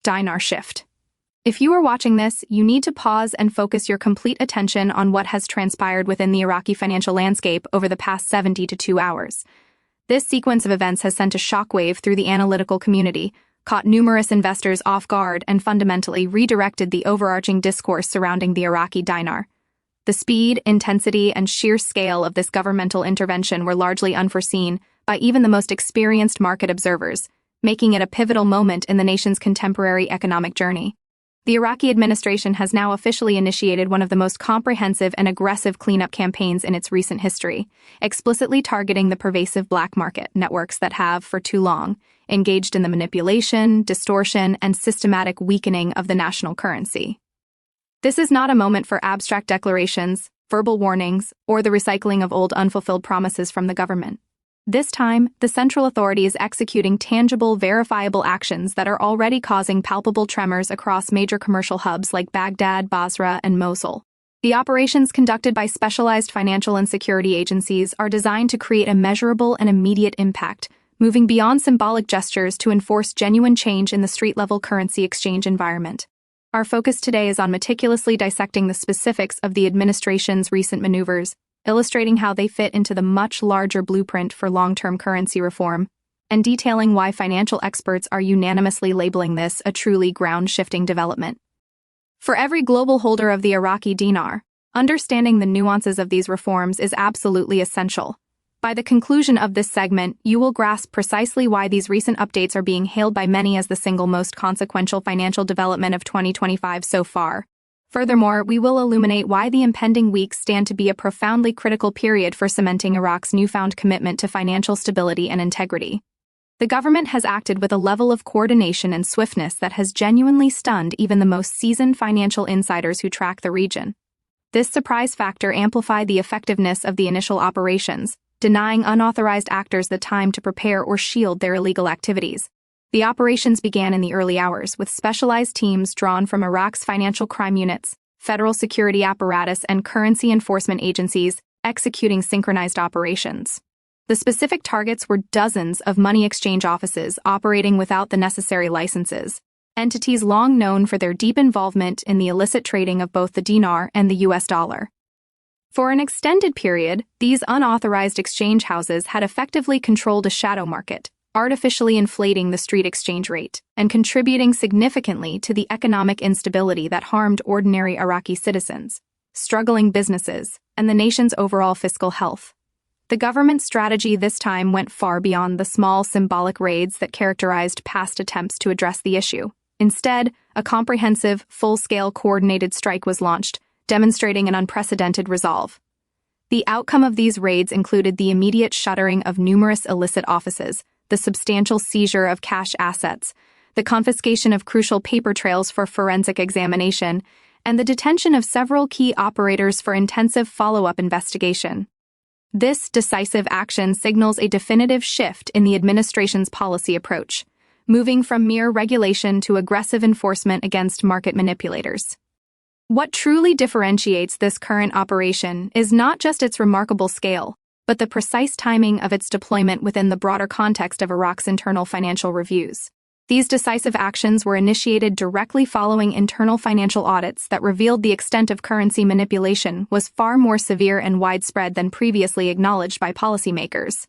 Dinar Shift. If you are watching this, you need to pause and focus your complete attention on what has transpired within the Iraqi financial landscape over the past 72 hours. This sequence of events has sent a shockwave through the analytical community, caught numerous investors off guard, and fundamentally redirected the overarching discourse surrounding the Iraqi dinar. The speed, intensity, and sheer scale of this governmental intervention were largely unforeseen by even the most experienced market observers, making it a pivotal moment in the nation's contemporary economic journey. The Iraqi administration has now officially initiated one of the most comprehensive and aggressive cleanup campaigns in its recent history, explicitly targeting the pervasive black market networks that have, for too long, engaged in the manipulation, distortion, and systematic weakening of the national currency. This is not a moment for abstract declarations, verbal warnings, or the recycling of old unfulfilled promises from the government. This time, the central authority is executing tangible, verifiable actions that are already causing palpable tremors across major commercial hubs like Baghdad, Basra, and Mosul. The operations conducted by specialized financial and security agencies are designed to create a measurable and immediate impact, moving beyond symbolic gestures to enforce genuine change in the street-level currency exchange environment. Our focus today is on meticulously dissecting the specifics of the administration's recent maneuvers, illustrating how they fit into the much larger blueprint for long-term currency reform, and detailing why financial experts are unanimously labeling this a truly ground-shifting development. For every global holder of the Iraqi dinar, understanding the nuances of these reforms is absolutely essential. By the conclusion of this segment, you will grasp precisely why these recent updates are being hailed by many as the single most consequential financial development of 2025 so far. Furthermore, we will illuminate why the impending weeks stand to be a profoundly critical period for cementing Iraq's newfound commitment to financial stability and integrity. The government has acted with a level of coordination and swiftness that has genuinely stunned even the most seasoned financial insiders who track the region. This surprise factor amplified the effectiveness of the initial operations, denying unauthorized actors the time to prepare or shield their illegal activities. The operations began in the early hours with specialized teams drawn from Iraq's financial crime units, federal security apparatus, and currency enforcement agencies executing synchronized operations. The specific targets were dozens of money exchange offices operating without the necessary licenses, entities long known for their deep involvement in the illicit trading of both the dinar and the US dollar. For an extended period, these unauthorized exchange houses had effectively controlled a shadow market, artificially inflating the street exchange rate and contributing significantly to the economic instability that harmed ordinary Iraqi citizens, struggling businesses, and the nation's overall fiscal health. The government's strategy this time went far beyond the small symbolic raids that characterized past attempts to address the issue. Instead, a comprehensive, full-scale coordinated strike was launched, demonstrating an unprecedented resolve. The outcome of these raids included the immediate shuttering of numerous illicit offices, the substantial seizure of cash assets, the confiscation of crucial paper trails for forensic examination, and the detention of several key operators for intensive follow-up investigation. This decisive action signals a definitive shift in the administration's policy approach, moving from mere regulation to aggressive enforcement against market manipulators. What truly differentiates this current operation is not just its remarkable scale, but the precise timing of its deployment within the broader context of Iraq's internal financial reviews. These decisive actions were initiated directly following internal financial audits that revealed the extent of currency manipulation was far more severe and widespread than previously acknowledged by policymakers.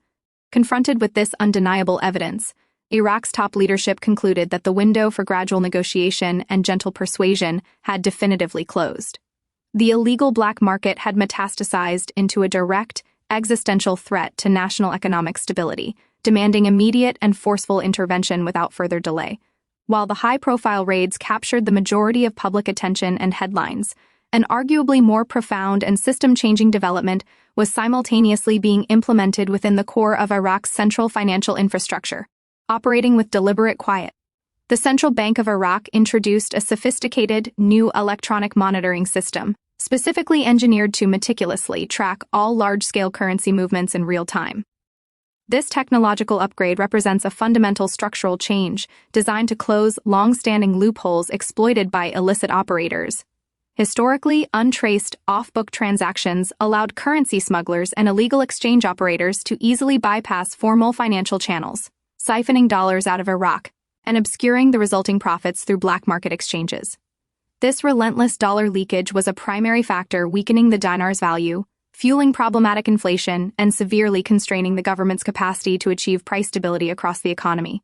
Confronted with this undeniable evidence, Iraq's top leadership concluded that the window for gradual negotiation and gentle persuasion had definitively closed. The illegal black market had metastasized into a direct, existential threat to national economic stability, demanding immediate and forceful intervention without further delay. While the high-profile raids captured the majority of public attention and headlines, an arguably more profound and system-changing development was simultaneously being implemented within the core of Iraq's central financial infrastructure, operating with deliberate quiet. The Central Bank of Iraq introduced a sophisticated, new electronic monitoring system, specifically engineered to meticulously track all large-scale currency movements in real time. This technological upgrade represents a fundamental structural change designed to close long-standing loopholes exploited by illicit operators. Historically, untraced, off-book transactions allowed currency smugglers and illegal exchange operators to easily bypass formal financial channels, siphoning dollars out of Iraq and obscuring the resulting profits through black market exchanges. This relentless dollar leakage was a primary factor weakening the dinar's value, fueling problematic inflation, and severely constraining the government's capacity to achieve price stability across the economy.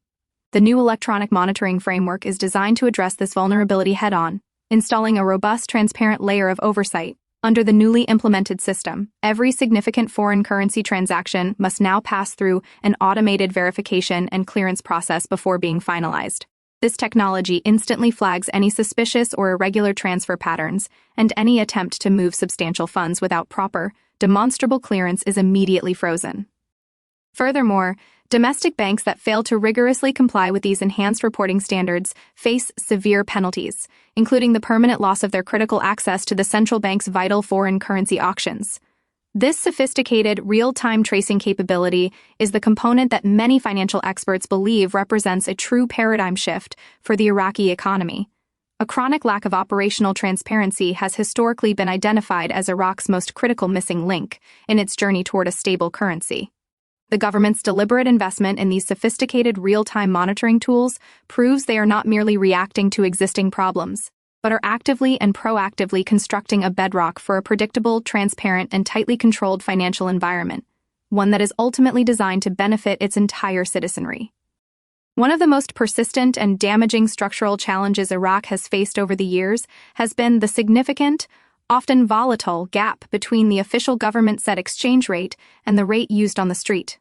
The new electronic monitoring framework is designed to address this vulnerability head-on, installing a robust, transparent layer of oversight. Under the newly implemented system, every significant foreign currency transaction must now pass through an automated verification and clearance process before being finalized. This technology instantly flags any suspicious or irregular transfer patterns, and any attempt to move substantial funds without proper, demonstrable clearance is immediately frozen. Furthermore, domestic banks that fail to rigorously comply with these enhanced reporting standards face severe penalties, including the permanent loss of their critical access to the central bank's vital foreign currency auctions. This sophisticated, real-time tracing capability is the component that many financial experts believe represents a true paradigm shift for the Iraqi economy. A chronic lack of operational transparency has historically been identified as Iraq's most critical missing link in its journey toward a stable currency. The government's deliberate investment in these sophisticated real-time monitoring tools proves they are not merely reacting to existing problems, but are actively and proactively constructing a bedrock for a predictable, transparent, and tightly controlled financial environment, one that is ultimately designed to benefit its entire citizenry. One of the most persistent and damaging structural challenges Iraq has faced over the years has been the significant, often volatile, gap between the official government-set exchange rate and the rate used on the street.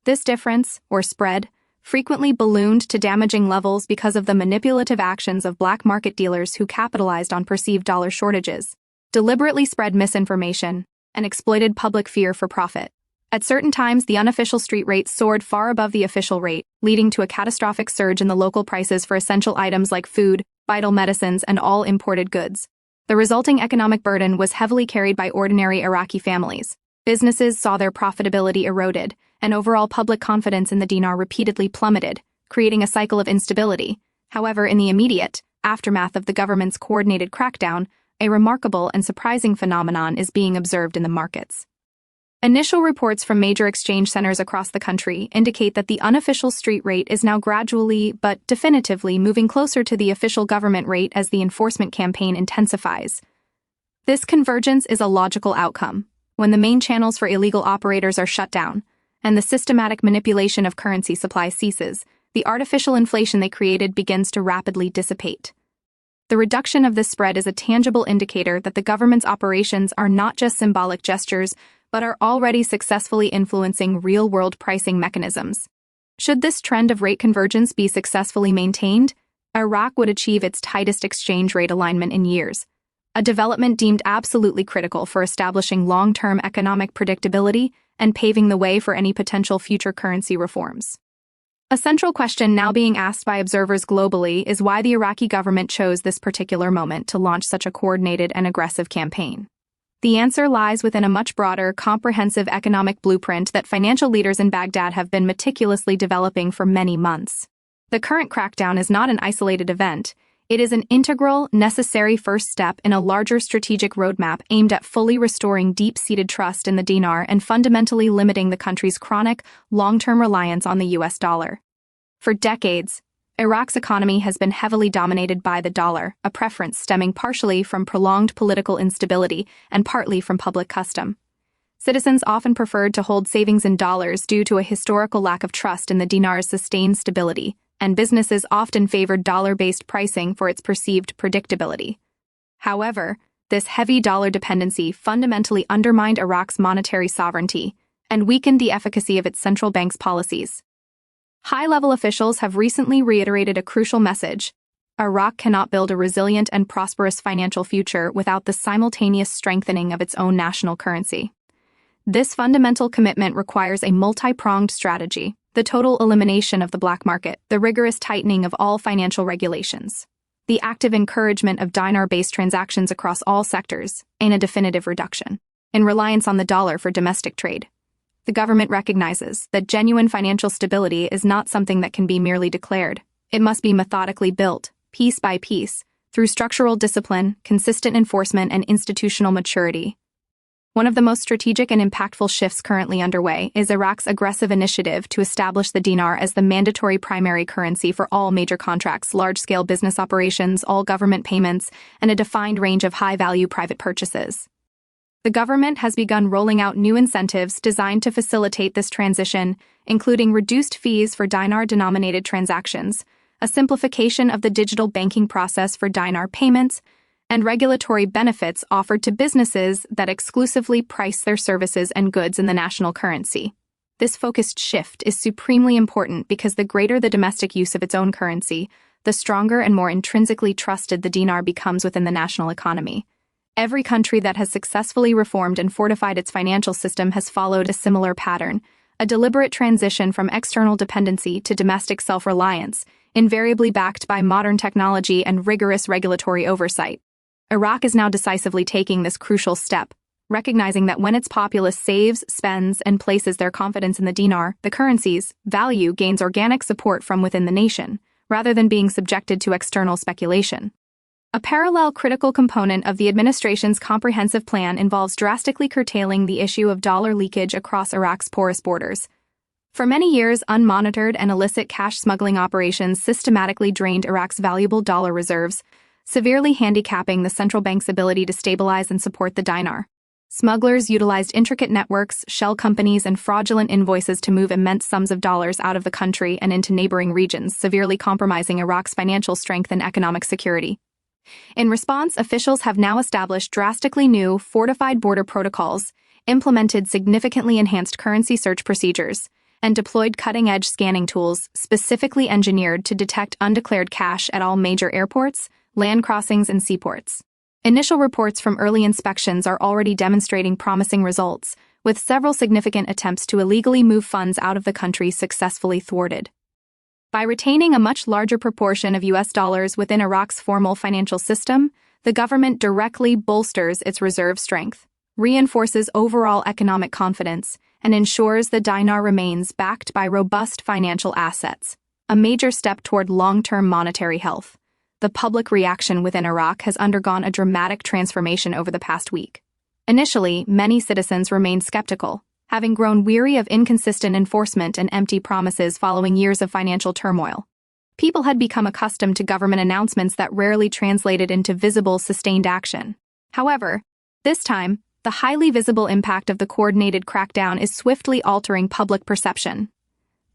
This difference, or spread, frequently ballooned to damaging levels because of the manipulative actions of black market dealers who capitalized on perceived dollar shortages, deliberately spread misinformation, and exploited public fear for profit. At certain times, the unofficial street rate soared far above the official rate, leading to a catastrophic surge in the local prices for essential items like food, vital medicines, and all imported goods. The resulting economic burden was heavily carried by ordinary Iraqi families. Businesses saw their profitability eroded, and overall public confidence in the dinar repeatedly plummeted, creating a cycle of instability. However, in the immediate aftermath of the government's coordinated crackdown, a remarkable and surprising phenomenon is being observed in the markets. Initial reports from major exchange centers across the country indicate that the unofficial street rate is now gradually but definitively moving closer to the official government rate as the enforcement campaign intensifies. This convergence is a logical outcome. When the main channels for illegal operators are shut down, and the systematic manipulation of currency supply ceases, the artificial inflation they created begins to rapidly dissipate. The reduction of this spread is a tangible indicator that the government's operations are not just symbolic gestures, but are already successfully influencing real-world pricing mechanisms. Should this trend of rate convergence be successfully maintained, Iraq would achieve its tightest exchange rate alignment in years, a development deemed absolutely critical for establishing long-term economic predictability and paving the way for any potential future currency reforms. A central question now being asked by observers globally is why the Iraqi government chose this particular moment to launch such a coordinated and aggressive campaign. The answer lies within a much broader, comprehensive economic blueprint that financial leaders in Baghdad have been meticulously developing for many months. The current crackdown is not an isolated event. It is an integral, necessary first step in a larger strategic roadmap aimed at fully restoring deep-seated trust in the dinar and fundamentally limiting the country's chronic, long-term reliance on the US dollar. For decades, Iraq's economy has been heavily dominated by the dollar, a preference stemming partially from prolonged political instability and partly from public custom. Citizens often preferred to hold savings in dollars due to a historical lack of trust in the dinar's sustained stability, and businesses often favored dollar-based pricing for its perceived predictability. However, this heavy dollar dependency fundamentally undermined Iraq's monetary sovereignty and weakened the efficacy of its central bank's policies. High-level officials have recently reiterated a crucial message: Iraq cannot build a resilient and prosperous financial future without the simultaneous strengthening of its own national currency. This fundamental commitment requires a multi-pronged strategy: the total elimination of the black market, the rigorous tightening of all financial regulations, the active encouragement of dinar-based transactions across all sectors, and a definitive reduction in reliance on the dollar for domestic trade. The government recognizes that genuine financial stability is not something that can be merely declared. It must be methodically built, piece by piece, through structural discipline, consistent enforcement, and institutional maturity. One of the most strategic and impactful shifts currently underway is Iraq's aggressive initiative to establish the dinar as the mandatory primary currency for all major contracts, large-scale business operations, all government payments, and a defined range of high-value private purchases. The government has begun rolling out new incentives designed to facilitate this transition, including reduced fees for dinar-denominated transactions, a simplification of the digital banking process for dinar payments, and regulatory benefits offered to businesses that exclusively price their services and goods in the national currency. This focused shift is supremely important because the greater the domestic use of its own currency, the stronger and more intrinsically trusted the dinar becomes within the national economy. Every country that has successfully reformed and fortified its financial system has followed a similar pattern, a deliberate transition from external dependency to domestic self-reliance, invariably backed by modern technology and rigorous regulatory oversight. Iraq is now decisively taking this crucial step, recognizing that when its populace saves, spends, and places their confidence in the dinar, the currency's value gains organic support from within the nation, rather than being subjected to external speculation. A parallel critical component of the administration's comprehensive plan involves drastically curtailing the issue of dollar leakage across Iraq's porous borders. For many years, unmonitored and illicit cash smuggling operations systematically drained Iraq's valuable dollar reserves, severely handicapping the central bank's ability to stabilize and support the dinar. Smugglers utilized intricate networks, shell companies, and fraudulent invoices to move immense sums of dollars out of the country and into neighboring regions, severely compromising Iraq's financial strength and economic security. In response, officials have now established drastically new, fortified border protocols, implemented significantly enhanced currency search procedures, and deployed cutting-edge scanning tools specifically engineered to detect undeclared cash at all major airports, land crossings, and seaports. Initial reports from early inspections are already demonstrating promising results, with several significant attempts to illegally move funds out of the country successfully thwarted. By retaining a much larger proportion of U.S. dollars within Iraq's formal financial system, the government directly bolsters its reserve strength, reinforces overall economic confidence, and ensures the dinar remains backed by robust financial assets, a major step toward long-term monetary health. The public reaction within Iraq has undergone a dramatic transformation over the past week. Initially, many citizens remained skeptical, having grown weary of inconsistent enforcement and empty promises following years of financial turmoil. People had become accustomed to government announcements that rarely translated into visible, sustained action. However, this time, the highly visible impact of the coordinated crackdown is swiftly altering public perception.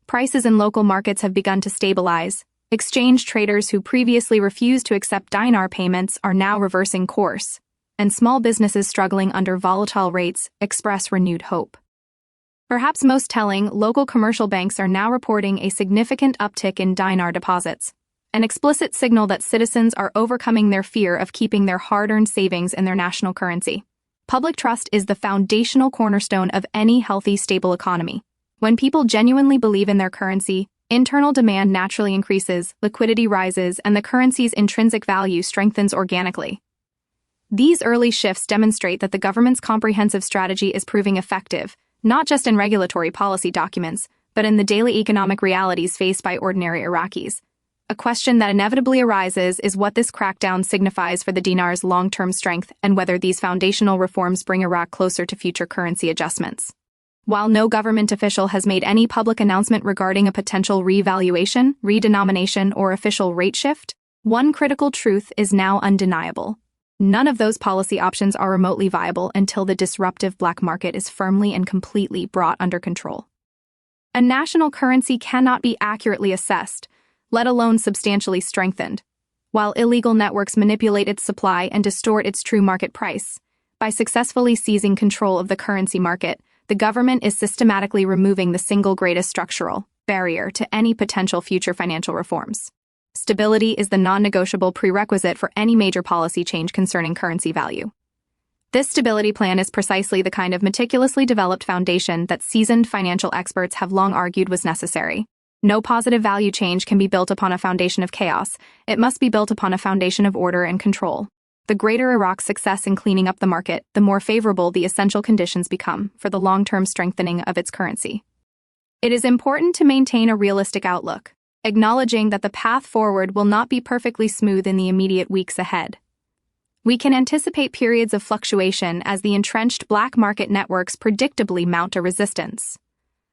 Prices in local markets have begun to stabilize. Exchange traders who previously refused to accept dinar payments are now reversing course, and small businesses struggling under volatile rates express renewed hope. Perhaps most telling, local commercial banks are now reporting a significant uptick in dinar deposits, an explicit signal that citizens are overcoming their fear of keeping their hard-earned savings in their national currency. Public trust is the foundational cornerstone of any healthy, stable economy. When people genuinely believe in their currency, internal demand naturally increases, liquidity rises, and the currency's intrinsic value strengthens organically. These early shifts demonstrate that the government's comprehensive strategy is proving effective, not just in regulatory policy documents, but in the daily economic realities faced by ordinary Iraqis. A question that inevitably arises is what this crackdown signifies for the dinar's long-term strength and whether these foundational reforms bring Iraq closer to future currency adjustments. While no government official has made any public announcement regarding a potential revaluation, redenomination, or official rate shift, one critical truth is now undeniable. None of those policy options are remotely viable until the disruptive black market is firmly and completely brought under control. A national currency cannot be accurately assessed, let alone substantially strengthened, while illegal networks manipulate its supply and distort its true market price. By successfully seizing control of the currency market, the government is systematically removing the single greatest structural barrier to any potential future financial reforms. Stability is the non-negotiable prerequisite for any major policy change concerning currency value. This stability plan is precisely the kind of meticulously developed foundation that seasoned financial experts have long argued was necessary. No positive value change can be built upon a foundation of chaos. It must be built upon a foundation of order and control. The greater Iraq's success in cleaning up the market, the more favorable the essential conditions become for the long-term strengthening of its currency. It is important to maintain a realistic outlook, acknowledging that the path forward will not be perfectly smooth in the immediate weeks ahead. We can anticipate periods of fluctuation as the entrenched black market networks predictably mount a resistance.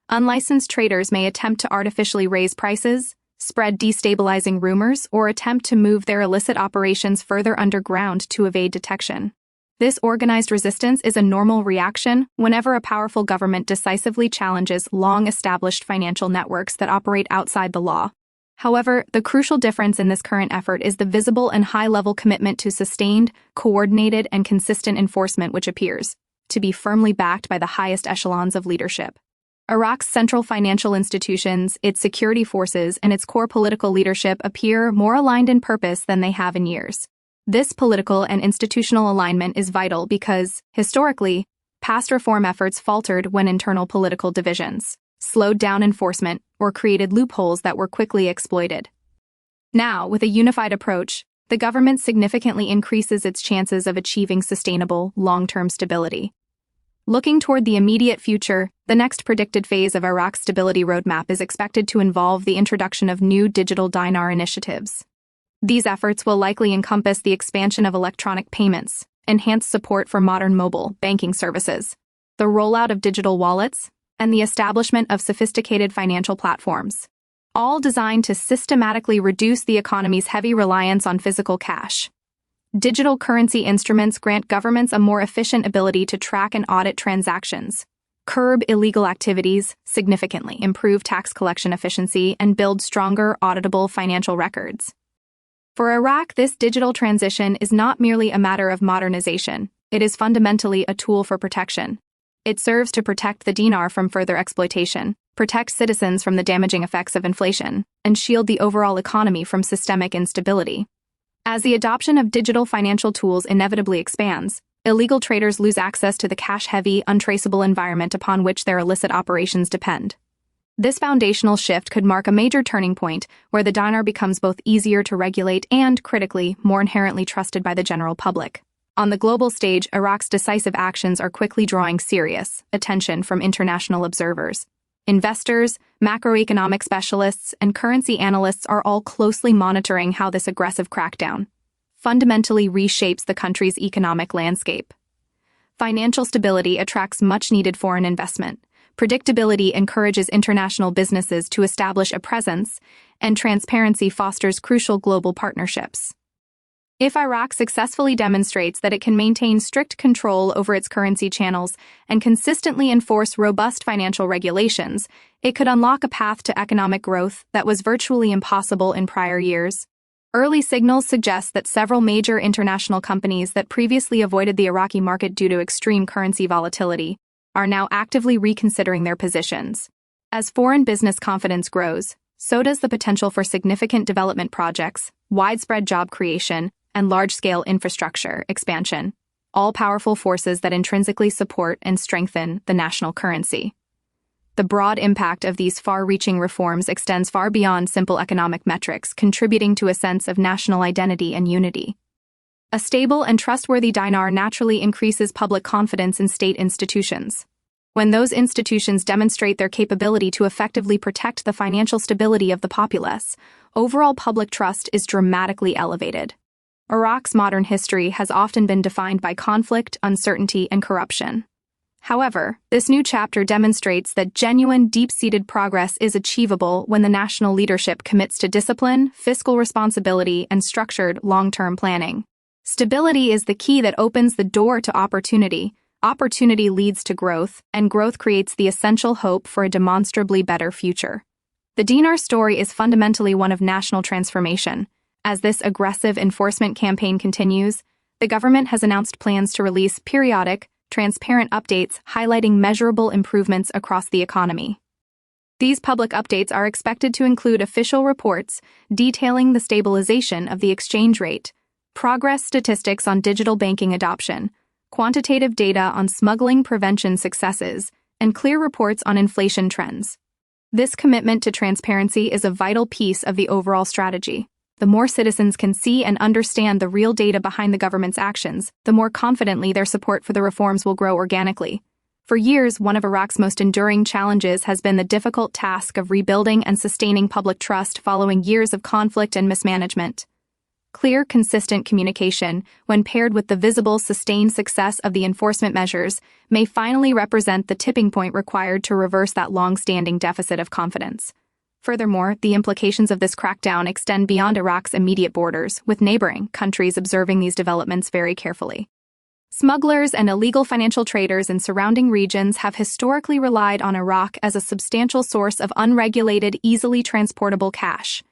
Unlicensed traders may attempt to artificially raise prices, spread destabilizing rumors, or attempt to move their illicit operations further underground to evade detection. This organized resistance is a normal reaction whenever a powerful government decisively challenges long-established financial networks that operate outside the law. However, the crucial difference in this current effort is the visible and high-level commitment to sustained, coordinated, and consistent enforcement, which appears to be firmly backed by the highest echelons of leadership. Iraq's central financial institutions, its security forces, and its core political leadership appear more aligned in purpose than they have in years. This political and institutional alignment is vital because, historically, past reform efforts faltered when internal political divisions slowed down enforcement or created loopholes that were quickly exploited. Now, with a unified approach, the government significantly increases its chances of achieving sustainable, long-term stability. Looking toward the immediate future, the next predicted phase of Iraq's stability roadmap is expected to involve the introduction of new digital dinar initiatives. These efforts will likely encompass the expansion of electronic payments, enhanced support for modern mobile banking services, the rollout of digital wallets, and the establishment of sophisticated financial platforms, all designed to systematically reduce the economy's heavy reliance on physical cash. Digital currency instruments grant governments a more efficient ability to track and audit transactions, curb illegal activities, significantly improve tax collection efficiency, and build stronger, auditable financial records. For Iraq, this digital transition is not merely a matter of modernization, it is fundamentally a tool for protection. It serves to protect the dinar from further exploitation, protect citizens from the damaging effects of inflation, and shield the overall economy from systemic instability. As the adoption of digital financial tools inevitably expands, illegal traders lose access to the cash-heavy, untraceable environment upon which their illicit operations depend. This foundational shift could mark a major turning point where the dinar becomes both easier to regulate and, critically, more inherently trusted by the general public. On the global stage, Iraq's decisive actions are quickly drawing serious attention from international observers. Investors, macroeconomic specialists, and currency analysts are all closely monitoring how this aggressive crackdown fundamentally reshapes the country's economic landscape. Financial stability attracts much-needed foreign investment. Predictability encourages international businesses to establish a presence, and transparency fosters crucial global partnerships. If Iraq successfully demonstrates that it can maintain strict control over its currency channels and consistently enforce robust financial regulations, it could unlock a path to economic growth that was virtually impossible in prior years. Early signals suggest that several major international companies that previously avoided the Iraqi market due to extreme currency volatility are now actively reconsidering their positions. As foreign business confidence grows, so does the potential for significant development projects, widespread job creation, and large-scale infrastructure expansion, all powerful forces that intrinsically support and strengthen the national currency. The broad impact of these far-reaching reforms extends far beyond simple economic metrics, contributing to a sense of national identity and unity. A stable and trustworthy dinar naturally increases public confidence in state institutions. When those institutions demonstrate their capability to effectively protect the financial stability of the populace, overall public trust is dramatically elevated. Iraq's modern history has often been defined by conflict, uncertainty, and corruption. However, this new chapter demonstrates that genuine, deep-seated progress is achievable when the national leadership commits to discipline, fiscal responsibility, and structured, long-term planning. Stability is the key that opens the door to opportunity. Opportunity leads to growth, and growth creates the essential hope for a demonstrably better future. The dinar story is fundamentally one of national transformation. As this aggressive enforcement campaign continues, the government has announced plans to release periodic, transparent updates highlighting measurable improvements across the economy. These public updates are expected to include official reports detailing the stabilization of the exchange rate, progress statistics on digital banking adoption, quantitative data on smuggling prevention successes, and clear reports on inflation trends. This commitment to transparency is a vital piece of the overall strategy. The more citizens can see and understand the real data behind the government's actions, the more confidently their support for the reforms will grow organically. For years, one of Iraq's most enduring challenges has been the difficult task of rebuilding and sustaining public trust following years of conflict and mismanagement. Clear, consistent communication, when paired with the visible, sustained success of the enforcement measures, may finally represent the tipping point required to reverse that long-standing deficit of confidence. Furthermore, the implications of this crackdown extend beyond Iraq's immediate borders, with neighboring countries observing these developments very carefully. Smugglers and illegal financial traders in surrounding regions have historically relied on Iraq as a substantial source of unregulated, easily transportable cash.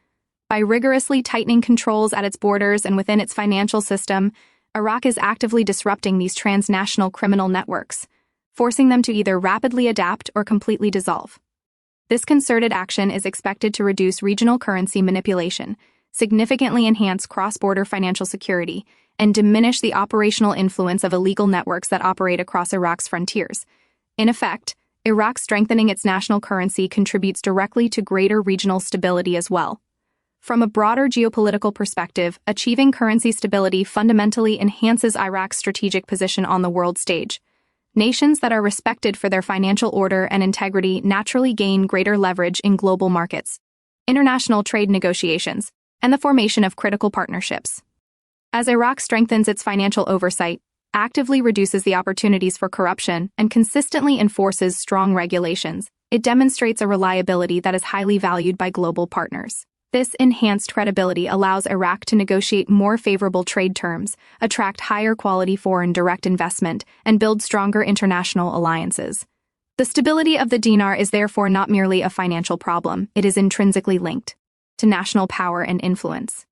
By rigorously tightening controls at its borders and within its financial system, Iraq is actively disrupting these transnational criminal networks, forcing them to either rapidly adapt or completely dissolve. This concerted action is expected to reduce regional currency manipulation, significantly enhance cross-border financial security, and diminish the operational influence of illegal networks that operate across Iraq's frontiers. In effect, Iraq strengthening its national currency contributes directly to greater regional stability as well. From a broader geopolitical perspective, achieving currency stability fundamentally enhances Iraq's strategic position on the world stage. Nations that are respected for their financial order and integrity naturally gain greater leverage in global markets, international trade negotiations, and the formation of critical partnerships. As Iraq strengthens its financial oversight, actively reduces the opportunities for corruption, and consistently enforces strong regulations, it demonstrates a reliability that is highly valued by global partners. This enhanced credibility allows Iraq to negotiate more favorable trade terms, attract higher quality foreign direct investment, and build stronger international alliances. The stability of the dinar is therefore not merely a financial problem, it is intrinsically linked to national power and influence.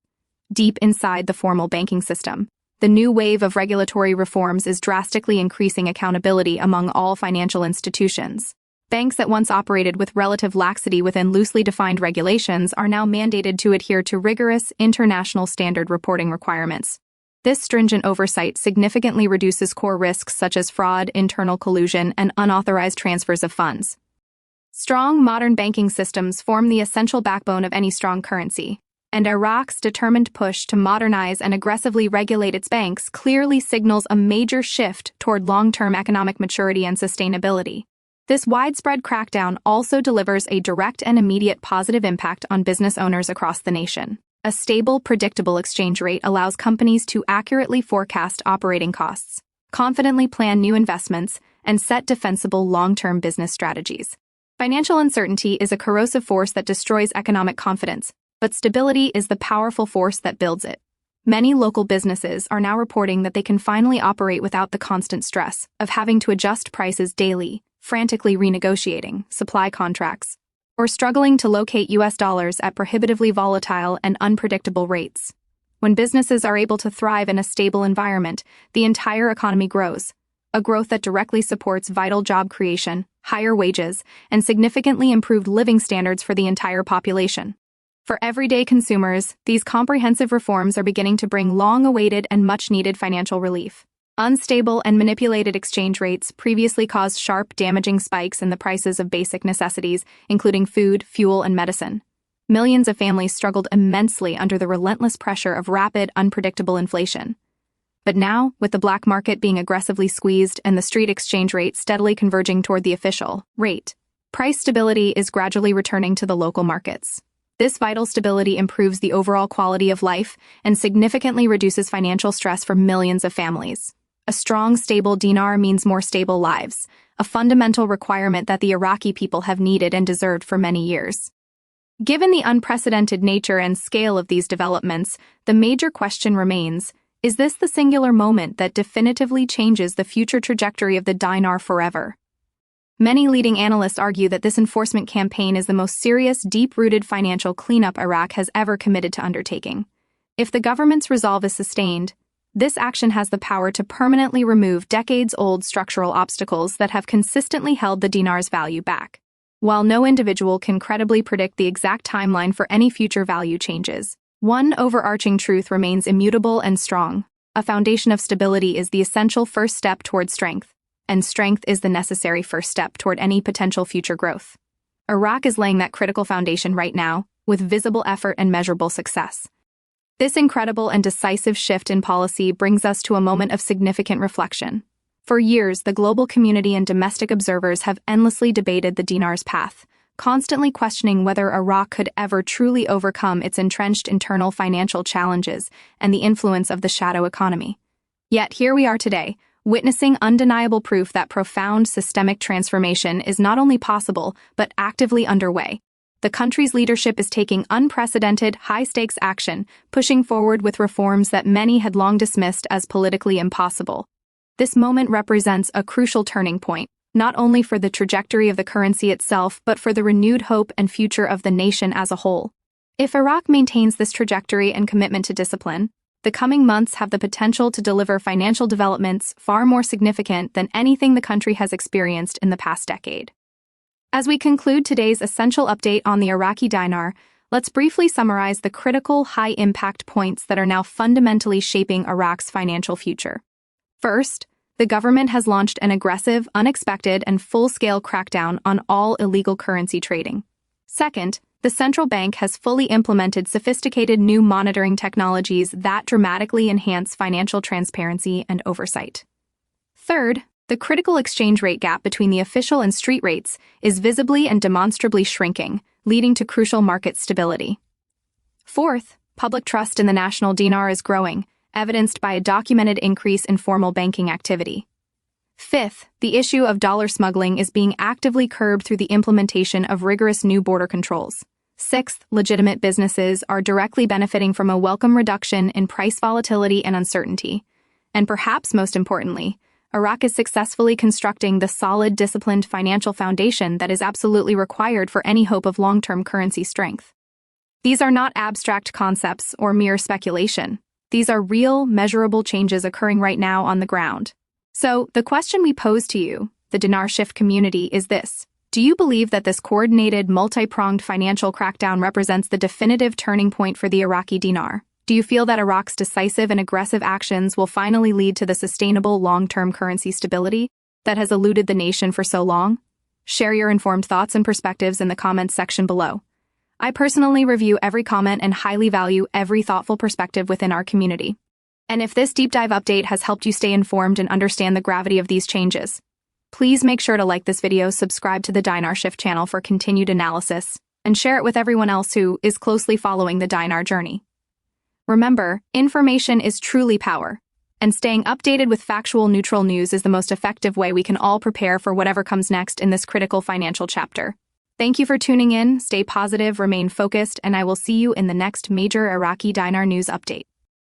Deep inside the formal banking system, the new wave of regulatory reforms is drastically increasing accountability among all financial institutions. Banks that once operated with relative laxity within loosely defined regulations are now mandated to adhere to rigorous international standard reporting requirements. This stringent oversight significantly reduces core risks such as fraud, internal collusion, and unauthorized transfers of funds. Strong, modern banking systems form the essential backbone of any strong currency, and Iraq's determined push to modernize and aggressively regulate its banks clearly signals a major shift toward long-term economic maturity and sustainability. This widespread crackdown also delivers a direct and immediate positive impact on business owners across the nation. A stable, predictable exchange rate allows companies to accurately forecast operating costs, confidently plan new investments, and set defensible long-term business strategies. Financial uncertainty is a corrosive force that destroys economic confidence, but stability is the powerful force that builds it. Many local businesses are now reporting that they can finally operate without the constant stress of having to adjust prices daily, frantically renegotiating supply contracts, or struggling to locate US dollars at prohibitively volatile and unpredictable rates. When businesses are able to thrive in a stable environment, the entire economy grows, a growth that directly supports vital job creation, higher wages, and significantly improved living standards for the entire population. For everyday consumers, these comprehensive reforms are beginning to bring long-awaited and much-needed financial relief. Unstable and manipulated exchange rates previously caused sharp, damaging spikes in the prices of basic necessities, including food, fuel, and medicine. Millions of families struggled immensely under the relentless pressure of rapid, unpredictable inflation. But now, with the black market being aggressively squeezed and the street exchange rate steadily converging toward the official rate, price stability is gradually returning to the local markets. This vital stability improves the overall quality of life and significantly reduces financial stress for millions of families. A strong, stable dinar means more stable lives, a fundamental requirement that the Iraqi people have needed and deserved for many years. Given the unprecedented nature and scale of these developments, the major question remains, is this the singular moment that definitively changes the future trajectory of the dinar forever? Many leading analysts argue that this enforcement campaign is the most serious, deep-rooted financial cleanup Iraq has ever committed to undertaking. If the government's resolve is sustained, this action has the power to permanently remove decades-old structural obstacles that have consistently held the dinar's value back. While no individual can credibly predict the exact timeline for any future value changes, one overarching truth remains immutable and strong. A foundation of stability is the essential first step toward strength, and strength is the necessary first step toward any potential future growth. Iraq is laying that critical foundation right now, with visible effort and measurable success. This incredible and decisive shift in policy brings us to a moment of significant reflection. For years, the global community and domestic observers have endlessly debated the dinar's path, constantly questioning whether Iraq could ever truly overcome its entrenched internal financial challenges and the influence of the shadow economy. Yet here we are today, witnessing undeniable proof that profound systemic transformation is not only possible, but actively underway. The country's leadership is taking unprecedented, high-stakes action, pushing forward with reforms that many had long dismissed as politically impossible. This moment represents a crucial turning point, not only for the trajectory of the currency itself, but for the renewed hope and future of the nation as a whole. If Iraq maintains this trajectory and commitment to discipline, the coming months have the potential to deliver financial developments far more significant than anything the country has experienced in the past decade. As we conclude today's essential update on the Iraqi dinar, let's briefly summarize the critical, high-impact points that are now fundamentally shaping Iraq's financial future. First, the government has launched an aggressive, unexpected, and full-scale crackdown on all illegal currency trading. Second, the central bank has fully implemented sophisticated new monitoring technologies that dramatically enhance financial transparency and oversight. Third, the critical exchange rate gap between the official and street rates is visibly and demonstrably shrinking, leading to crucial market stability. Fourth, public trust in the national dinar is growing, evidenced by a documented increase in formal banking activity. Fifth, the issue of dollar smuggling is being actively curbed through the implementation of rigorous new border controls. Sixth, legitimate businesses are directly benefiting from a welcome reduction in price volatility and uncertainty. And perhaps most importantly, Iraq is successfully constructing the solid, disciplined financial foundation that is absolutely required for any hope of long-term currency strength. These are not abstract concepts or mere speculation. These are real, measurable changes occurring right now on the ground. So, the question we pose to you, the Dinar Shift community, is this. Do you believe that this coordinated, multi-pronged financial crackdown represents the definitive turning point for the Iraqi dinar? Do you feel that Iraq's decisive and aggressive actions will finally lead to the sustainable long-term currency stability that has eluded the nation for so long? Share your informed thoughts and perspectives in the comments section below. I personally review every comment and highly value every thoughtful perspective within our community. And if this deep dive update has helped you stay informed and understand the gravity of these changes, please make sure to like this video, subscribe to the Dinar Shift channel for continued analysis, and share it with everyone else who is closely following the dinar journey. Remember, information is truly power, and staying updated with factual, neutral news is the most effective way we can all prepare for whatever comes next in this critical financial chapter. Thank you for tuning in, stay positive, remain focused, and I will see you in the next major Iraqi dinar news update.